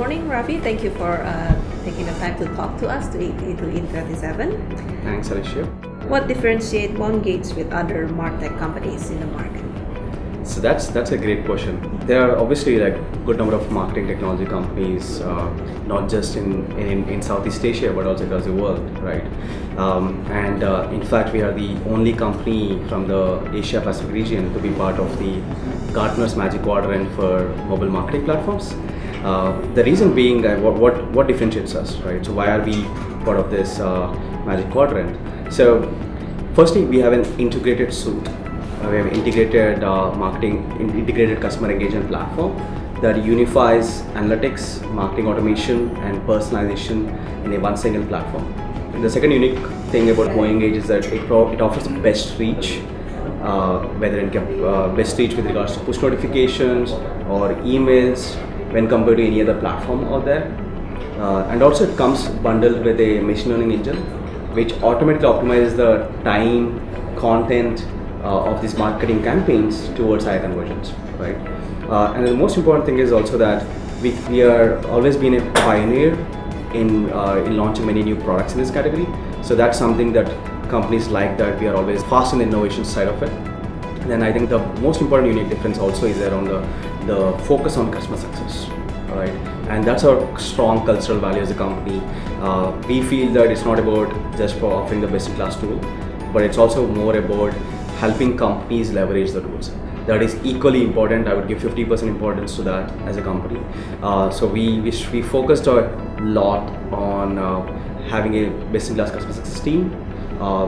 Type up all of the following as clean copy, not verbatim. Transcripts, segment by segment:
morning, Ravi. Thank you for taking the time to talk to us to E27. Thanks, Alicia. What differentiates MoEngage with other MarTech companies in the market? So that's a great question. There are obviously like good number of marketing technology companies, not just in Southeast Asia but also across the world, right? In fact, we are the only company from the Asia Pacific region to be part of the Gartner's Magic Quadrant for mobile marketing platforms. The reason being that what differentiates us, right? So why are we part of this Magic Quadrant? So firstly, we have an integrated suite. We have integrated integrated customer engagement platform that unifies analytics, marketing automation, and personalization in a one single platform. And the second unique thing about MoEngage is that it offers the best reach, whether it can best reach with regards to push notifications or emails when compared to any other platform out there. And also it comes bundled with a machine learning engine, which automatically optimizes the time, content, of these marketing campaigns towards higher conversions, right? And the most important thing is also that we are always been a pioneer in launching many new products in this category. So that's something that companies like, that we are always fast in the innovation side of it. And then I think the most important unique difference also is around the focus on customer success, right? And that's our strong cultural value as a company. We feel that it's not about just for offering the best in class tool, but it's also more about helping companies leverage the tools. That is equally important. I would give 50% importance to that as a company. So we focused a lot on having a best-in-class customer success team,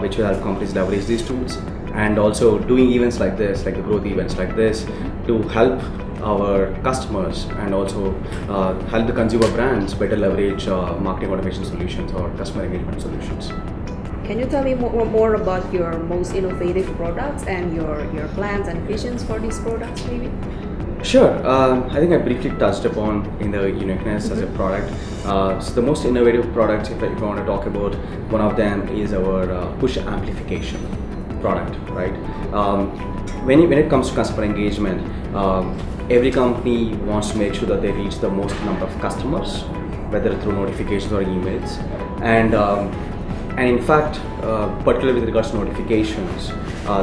which will help companies leverage these tools, and also doing events like this, like the growth events like this, to help our customers and also help the consumer brands better leverage marketing automation solutions or customer engagement solutions. Can you tell me more about your most innovative products and your plans and visions for these products, maybe? Sure. I think I briefly touched upon in the uniqueness as a product. So the most innovative products, if I want to talk about, one of them is our push amplification product, right? When it comes to customer engagement, every company wants to make sure that they reach the most number of customers, whether through notifications or emails, and in fact, particularly with regards to notifications,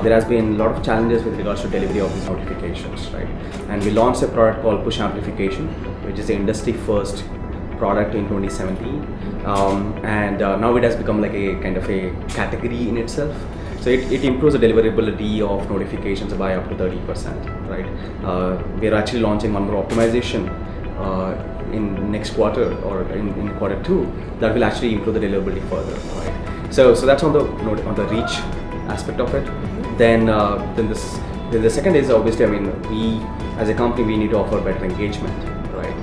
there has been a lot of challenges with regards to delivery of these notifications, right? And we launched a product called Push Amplification, which is the industry first product in 2017. Now it has become like a kind of a category in itself. So it improves the deliverability of notifications by up to 30%, right? We are actually launching one more optimization in next quarter or in Q2 that will actually improve the deliverability further, right? So that's on the reach aspect of it. Then the second is obviously, I mean, we as a company, we need to offer better engagement, right?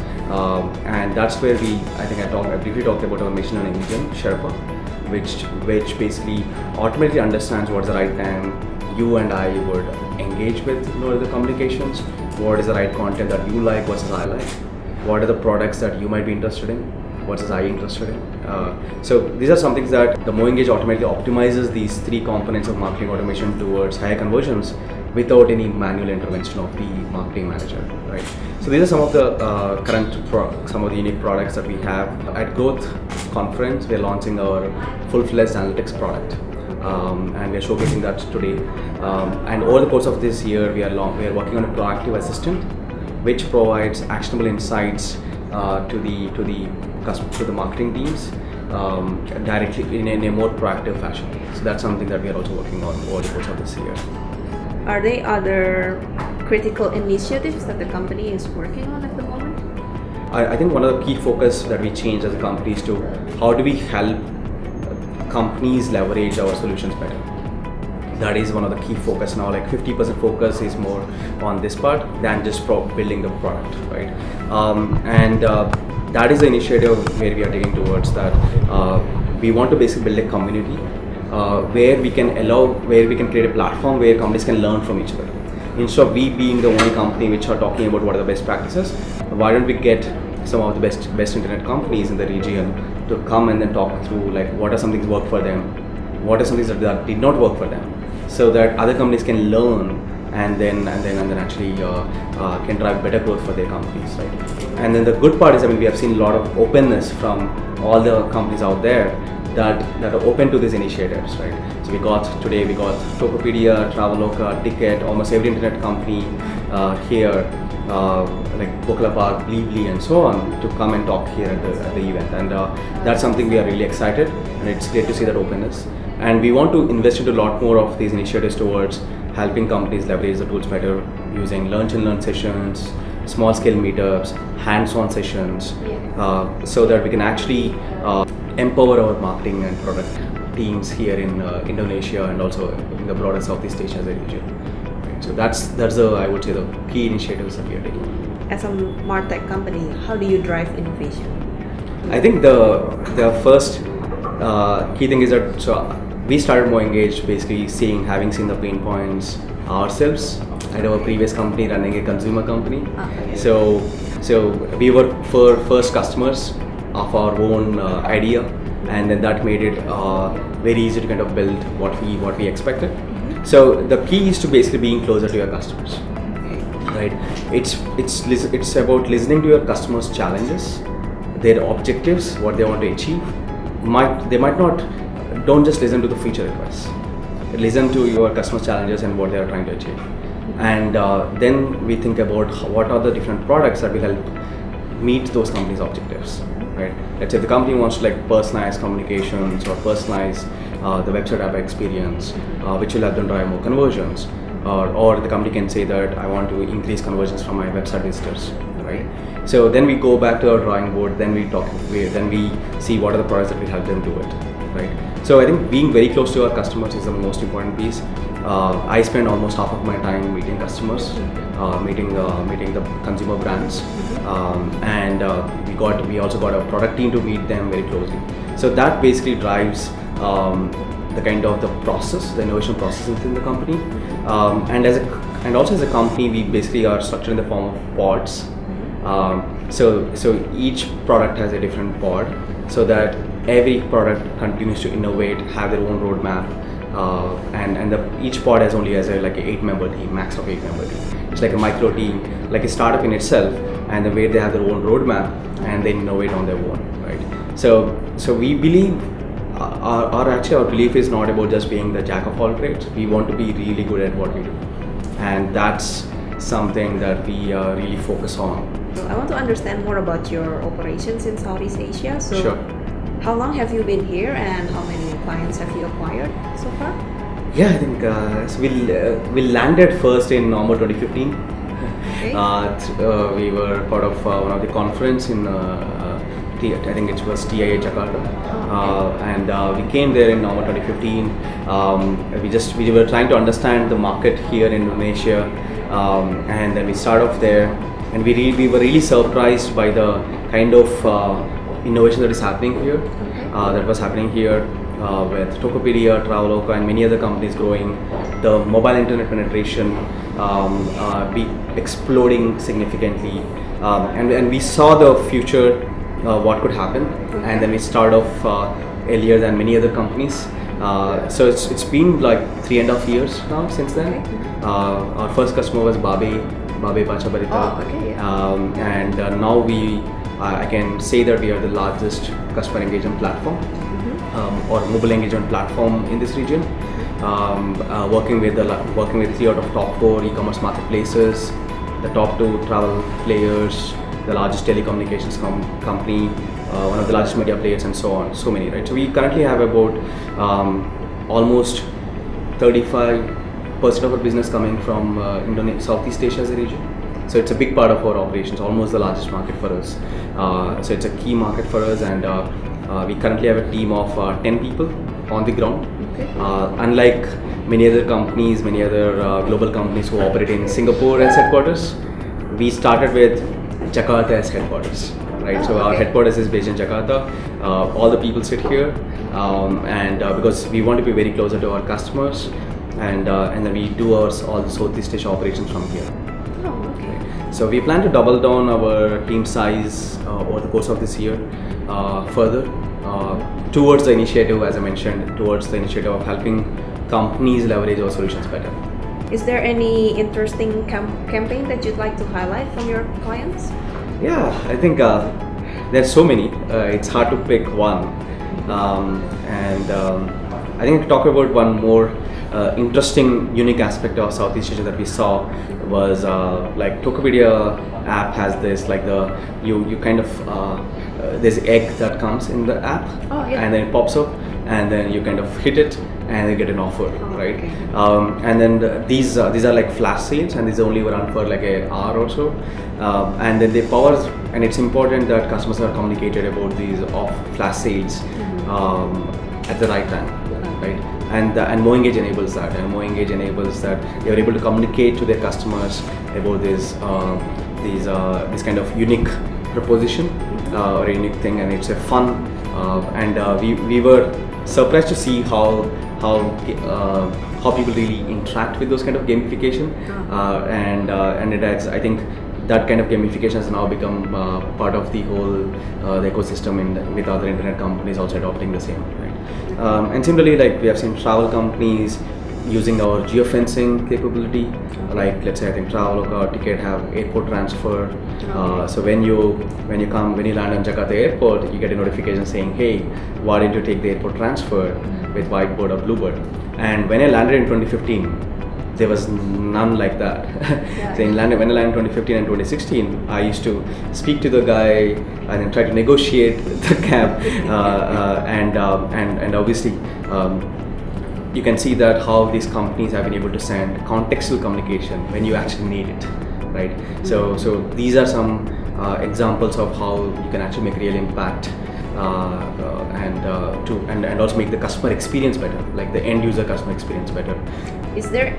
And that's where I briefly talked about our machine learning engine, Sherpa, which basically automatically understands what's the right time you and I would engage with the communications, what is the right content that you like versus I like, what are the products that you might be interested in versus I interested in. So these are some things that the MoEngage automatically optimizes these three components of marketing automation towards higher conversions without any manual intervention of the marketing manager, right? So these are some of the some of the unique products that we have. At Growth Conference, we are launching our full-fledged analytics product, and we are showcasing that today. And over the course of this year, we are working on a proactive assistant, which provides actionable insights to the marketing teams directly in a more proactive fashion. So that's something that we are also working on over the course of this year. Are there other critical initiatives that the company is working on at the moment? I think one of the key focus that we changed as a company is to how do we help companies leverage our solutions better. That is one of the key focus now. Like 50% focus is more on this part than just building the product, right? That is the initiative where we are taking towards that. We want to basically build a community where we can create a platform where companies can learn from each other. Instead of we being the only company which are talking about what are the best practices, why don't we get some of the best internet companies in the region to come and then talk through like what are some things work for them, what are some things that did not work for them, so that other companies can learn and then actually can drive better growth for their companies, right? And then the good part is, I mean, we have seen a lot of openness from all the companies out there that are open to these initiatives, right? So we got Tokopedia, Traveloka, Ticket, almost every internet company here, like Bokla Park, Blibli, and so on, to come and talk here at the event. And that's something we are really excited, and it's great to see that openness. And we want to invest into a lot more of these initiatives towards helping companies leverage the tools better, using lunch and learn sessions, small scale meetups, hands-on sessions, so that we can actually empower our marketing and product teams here in Indonesia and also in the broader Southeast Asia as a region. Right. So that's I would say the key initiatives that we are taking. As a MarTech company, how do you drive innovation? I think the first key thing is that we started MoEngage basically having seen the pain points ourselves at our previous company, running a consumer company. So we were first customers of our own idea, and then that made it very easy to kind of build what we expected. So the key is to basically being closer to your customers, right? It's about listening to your customers' challenges, their objectives, what they want to achieve. Don't just listen to the feature requests. Listen to your customers' challenges and what they are trying to achieve. And then we think about what are the different products that will help meet those companies' objectives, right? Let's say the company wants to like personalize communications or personalize the website app experience, which will help them drive more conversions. Or the company can say that I want to increase conversions from my website visitors, right? So then we go back to our drawing board, then we see what are the products that will help them do it, right? So I think being very close to our customers is the most important piece. I spend almost half of my time meeting customers, meeting the consumer brands, and we also got a product team to meet them very closely. So that basically drives the kind of the process, the innovation process within the company. And also as a company, we basically are structured in the form of pods. So each product has a different pod, so that every product continues to innovate, have their own roadmap, and each pod has only like an 8-member team, max of 8-member team. It's like a micro team, like a startup in itself, and the way they have their own roadmap and they innovate on their own, right? So we believe our belief is not about just being the jack of all trades. We want to be really good at what we do, and that's something that we really focus on. So I want to understand more about your operations in Southeast Asia. So Sure. How long have you been here, and how many clients have you acquired so far? Yeah, I think so we landed first in November 2015. Okay. We were part of one of the conference in I think it was TIA Jakarta, and we came there in November 2015. We were trying to understand the market here in Indonesia, and then we started off there, and we were really surprised by the kind of innovation that is happening here. That was happening here with Tokopedia, Traveloka, and many other companies growing. The mobile internet penetration be exploding significantly, and we saw the future, what could happen, and then we started off earlier than many other companies. So it's been like 3.5 years now since then. Our first customer was Babe Bacha Barita, and now I can say that we are the largest customer engagement platform, or mobile engagement platform in this region, working with 3 out of top 4 e-commerce marketplaces, the top 2 travel players, the largest telecommunications company, one of the largest media players, and so on, so many, right? So we currently have about almost 35% of our business coming from Southeast Asia as a region. So it's a big part of our operations, almost the largest market for us. So it's a key market for us, and we currently have a team of 10 people on the ground. Unlike many other companies, many other global companies who operate in Singapore as headquarters, we started with Jakarta as headquarters, right? So our headquarters is based in Jakarta. All the people sit here, and because we want to be very closer to our customers, and then we do all the Southeast Asia operations from here. So we plan to double down our team size over the course of this year further towards the initiative, as I mentioned, towards the initiative of helping companies leverage our solutions better. Is there any interesting campaign that you'd like to highlight from your clients? Yeah, I think there's so many. It's hard to pick one, and I think to talk about one more interesting, unique aspect of Southeast Asia that we saw was like Tokopedia app has this like the you kind of there's egg that comes in the app, Oh, yeah. and then it pops up, and then you kind of hit it and you get an offer, right? Okay. And then these are like flash sales, and these only run for like an hour or so, and then they power. And it's important that customers are communicated about these off flash sales at the right time, right? And MoEngage enables that, and MoEngage enables that they are able to communicate to their customers about this kind of unique proposition or a unique thing, and it's a fun. And we were surprised to see how people really interact with those kind of gamification, and it has, I think, that kind of gamification has now become part of the whole the ecosystem with other internet companies also adopting the same, right? And similarly, like we have seen travel companies using our geofencing capability, like let's say I think Traveloka Ticket have airport transfer. So when you land on Jakarta airport, you get a notification saying, hey, why didn't you take the airport transfer with whiteboard or bluebird? And when I landed in 2015, there was none like that. Yeah. So when I landed in 2015 and 2016, I used to speak to the guy and then try to negotiate the cab, and obviously you can see that how these companies have been able to send contextual communication when you actually need it, right? So these are some examples of how you can actually make real impact, and also make the customer experience better, like the end user customer experience better. Is there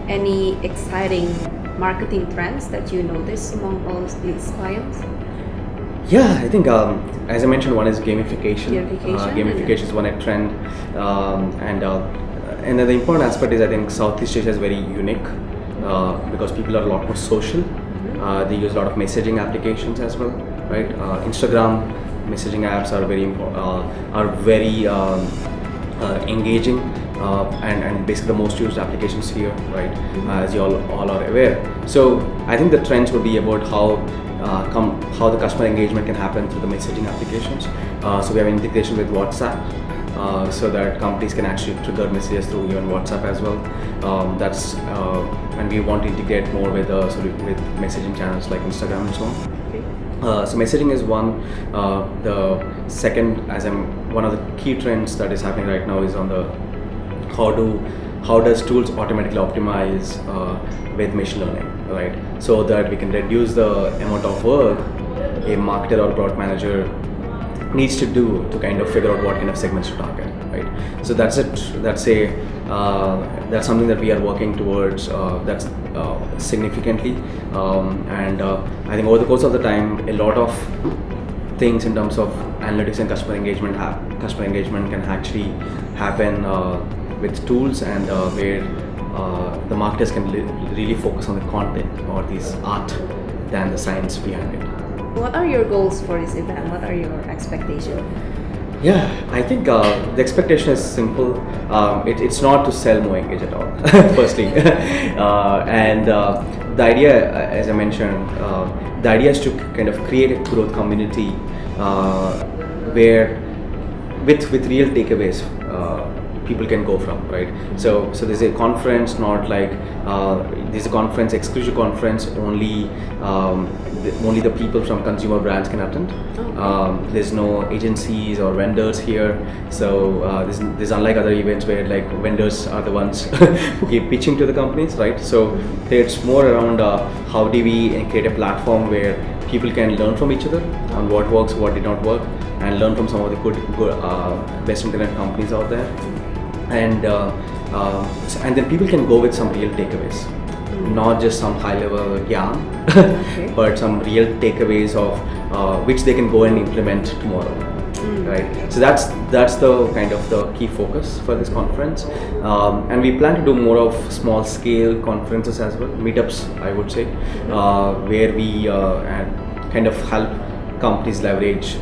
any exciting marketing trends that you notice among all these clients? Yeah, I think as I mentioned, one is gamification. Gamification, Gamification is one trend, and another important aspect is I think Southeast Asia is very unique because people are a lot more social. They use a lot of messaging applications as well, right? Instagram messaging apps are very engaging, and basically the most used applications here, right? As you all are aware. So I think the trends would be about how the customer engagement can happen through the messaging applications. So we have integration with WhatsApp, so that companies can actually trigger messages through even WhatsApp as well. And we want to integrate more with messaging channels like Instagram and so on. So messaging is one. The second, one of the key trends that is happening right now is on the how does tools automatically optimize with machine learning, right? So that we can reduce the amount of work a marketer or product manager needs to do to kind of figure out what kind of segments to target, right? So that's it. That's something that we are working towards. That's significantly, and I think over the course of the time, a lot of things in terms of analytics and customer engagement can actually happen with tools, and where the marketers can really focus on the content or this art than the science behind it. What are your goals for this event? What are your expectations? Yeah, I think the expectation is simple. It's not to sell MoEngage at all, firstly. And the idea, as I mentioned, the idea is to kind of create a growth community where with real takeaways people can go from, right? So there's a conference, not like there's a conference, exclusive conference, only the people from consumer brands can attend. There's no agencies or vendors here, so this unlike other events where like vendors are the ones who keep pitching to the companies, right? So it's more around how do we create a platform where people can learn from each other on what works, what did not work, and learn from some of the good best internet companies out there, and then people can go with some real takeaways, not just some high level yarn, but some real takeaways of which they can go and implement tomorrow, right? So that's the kind of the key focus for this conference, and we plan to do more of small scale conferences as well, meetups I would say, where we kind of help companies leverage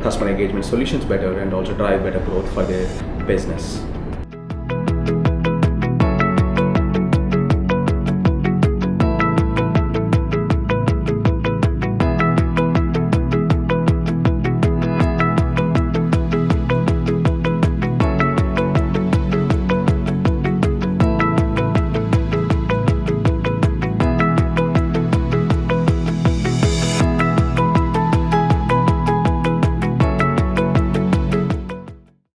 customer engagement solutions better and also drive better growth for their business.